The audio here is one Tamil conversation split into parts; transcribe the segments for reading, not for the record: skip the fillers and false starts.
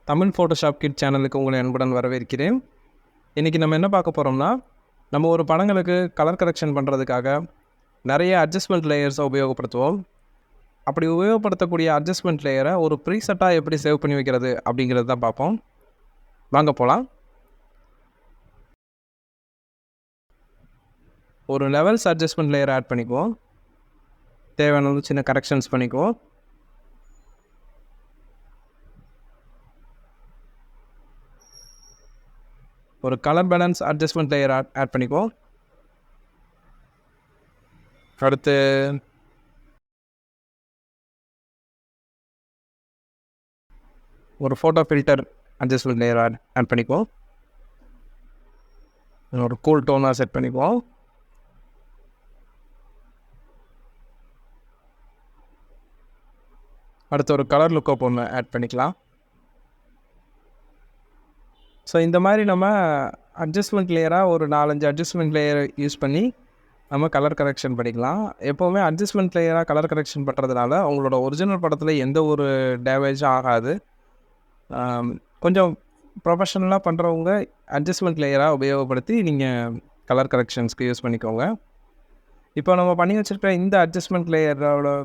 தமிழ் ஃபோட்டோஷாப் கிட் சேனலுக்கு உங்களை அன்புடன் வரவேற்கிறேன். இன்றைக்கி நம்ம என்ன பார்க்க போகிறோம்னா, நம்ம ஒரு படங்களுக்கு கலர் கரெக்ஷன் பண்ணுறதுக்காக நிறைய அட்ஜஸ்ட்மெண்ட் லேயர்ஸை உபயோகப்படுத்துவோம். அப்படி உபயோகப்படுத்தக்கூடிய அட்ஜஸ்ட்மெண்ட் லேயரை ஒரு ப்ரீசெட்டாக எப்படி சேவ் பண்ணி வைக்கிறது அப்படிங்கிறது தான் பார்ப்போம். வாங்க போகலாம். ஒரு லெவல்ஸ் அட்ஜஸ்ட்மெண்ட் லேயர் ஆட் பண்ணிக்குவோம். தேவையான சின்ன கரெக்ஷன்ஸ் பண்ணிக்குவோம். ஒரு colour balance adjustment layer add பண்ணிக்குவோம். அடுத்து ஒரு photo filter adjustment layer add பண்ணிக்குவோம். ஒரு கூல் டோனாக செட் பண்ணிக்குவோம். அடுத்து ஒரு கலர் லுக்கப் ஒன்று ஆட் பண்ணிக்கலாம். ஸோ இந்த மாதிரி நம்ம அட்ஜஸ்ட்மெண்ட் லேயராக ஒரு 4-5 அட்ஜஸ்ட்மெண்ட் லேயரை யூஸ் பண்ணி நம்ம கலர் கரெக்ஷன் பண்ணிக்கலாம். எப்போவுமே அட்ஜஸ்ட்மெண்ட் லேயராக கலர் கரெக்ஷன் பண்ணுறதுனால உங்களோட ஒரிஜினல் படத்தில் எந்த ஒரு டேமேஜும் ஆகாது. கொஞ்சம் ப்ரொஃபஷனலாக பண்ணுறவங்க அட்ஜஸ்ட்மெண்ட் லேயராக உபயோகப்படுத்தி நீங்கள் கலர் கரெக்ஷன்ஸ்க்கு யூஸ் பண்ணிக்கோங்க. இப்போ நம்ம பண்ணி வச்சுருக்க இந்த அட்ஜஸ்ட்மெண்ட் லேயரோட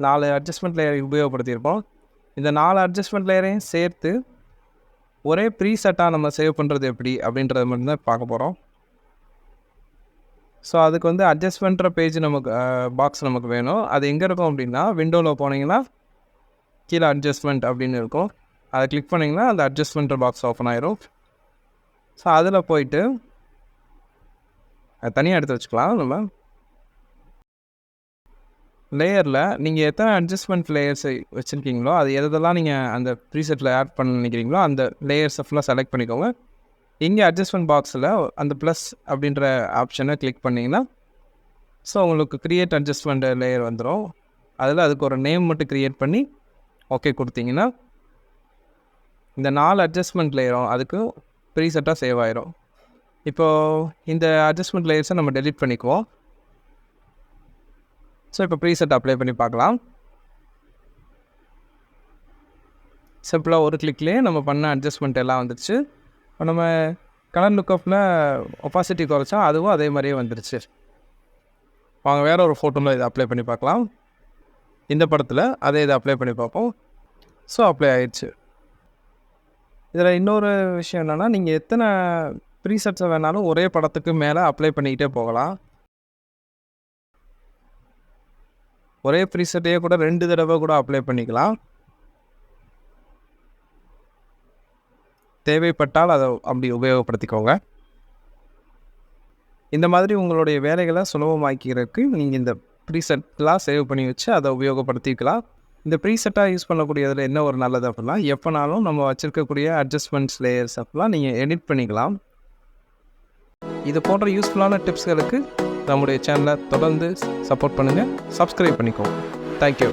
4 அட்ஜஸ்ட்மெண்ட் லேயரை உபயோகப்படுத்தியிருப்போம். இந்த 4 அட்ஜஸ்ட்மெண்ட் லேயரையும் சேர்த்து ஒரே ப்ரீசெட்டாக நம்ம சேவ் பண்ணுறது எப்படி அப்படின்றது மட்டும்தான் பார்க்க போகிறோம். ஸோ அதுக்கு அட்ஜஸ்ட்மெண்ட்ற பேஜ் நமக்கு பாக்ஸ் நமக்கு வேணும். அது எங்கே இருக்கும் அப்படின்னா, விண்டோவில் போனீங்கன்னா கீழே அட்ஜஸ்ட்மெண்ட் அப்படின்னு இருக்கும். அதை கிளிக் பண்ணிங்கன்னா அந்த அட்ஜஸ்ட்மெண்ட்ற பாக்ஸ் ஓப்பன் ஆயிரும். ஸோ அதில் போயிட்டு அது தனியாக எடுத்து வச்சுக்கலாம். நம்ம லேயரில் நீங்கள் எத்தனை அட்ஜஸ்ட்மெண்ட் லேயர்ஸை வச்சுருக்கீங்களோ, அது எதெல்லாம் நீங்கள் அந்த ப்ரீசெட்டில் ஆட் பண்ண நினைக்கிறீங்களோ அந்த லேயர்ஸை ஃபுல்லாக செலக்ட் பண்ணிக்கோங்க. இங்கே அட்ஜஸ்ட்மெண்ட் பாக்ஸில் அந்த ப்ளஸ் அப்படின்ற ஆப்ஷனை கிளிக் பண்ணிங்கன்னா ஸோ உங்களுக்கு க்ரியேட் அட்ஜஸ்ட்மெண்ட் லேயர் வந்துடும். அதில் அதுக்கு ஒரு நேம் மட்டும் க்ரியேட் பண்ணி ஓகே கொடுத்தீங்கன்னா இந்த 4 அட்ஜஸ்ட்மெண்ட் லேயரும் அதுக்கு ப்ரீசெட்டாக சேவ் ஆயிரும். இப்போது இந்த அட்ஜஸ்ட்மெண்ட் லேயர்ஸை நம்ம டெலிட் பண்ணிக்குவோம். ஸோ இப்போ ப்ரீசெட் அப்ளை பண்ணி பார்க்கலாம். சிம்பிளாக ஒரு கிளிக்லேயே நம்ம பண்ண அட்ஜஸ்ட்மெண்ட் எல்லாம் வந்துடுச்சு. இப்போ நம்ம கலர் லுக்கப்பில் ஒப்பாசிட்டி குறைச்சா அதுவும் அதே மாதிரியே வந்துடுச்சு. வாங்க வேறு ஒரு ஃபோட்டோவில் இதை அப்ளை பண்ணி பார்க்கலாம். இந்த படத்தில் அதே இதை அப்ளை பண்ணி பார்ப்போம். ஸோ அப்ளை ஆயிடுச்சு. இதில் இன்னொரு விஷயம் என்னென்னா, நீங்கள் எத்தனை ப்ரீசெட்ஸை வேணாலும் ஒரே படத்துக்கு மேலே அப்ளை பண்ணிக்கிட்டே போகலாம். ஒரே ப்ரீசெட்டையே கூட 2 தடவை கூட அப்ளை பண்ணிக்கலாம். தேவைப்பட்டால் அதை அப்படி உபயோகப்படுத்திக்கோங்க. இந்த மாதிரி உங்களுடைய வேலைகளை சுலபமாக்கிறதுக்கு நீங்கள் இந்த ப்ரீசெட்லாம் சேவ் பண்ணி வச்சு அதை உபயோகப்படுத்திக்கலாம். இந்த ப்ரீசெட்டாக யூஸ் பண்ணக்கூடியதில் என்ன ஒரு நல்லது அப்படின்னா, எப்போனாலும் நம்ம வச்சுருக்கக்கூடிய அட்ஜஸ்ட்மெண்ட்ஸ் லேயர்ஸ் அப்படிலாம் நீங்கள் எடிட் பண்ணிக்கலாம். இது போன்ற யூஸ்ஃபுல்லான டிப்ஸ்களுக்கு நம்முடைய சேனலை தொடர்ந்து சப்போர்ட் பண்ணுங்கள். சப்ஸ்கிரைப் பண்ணிக்கோங்க. தேங்க்யூ.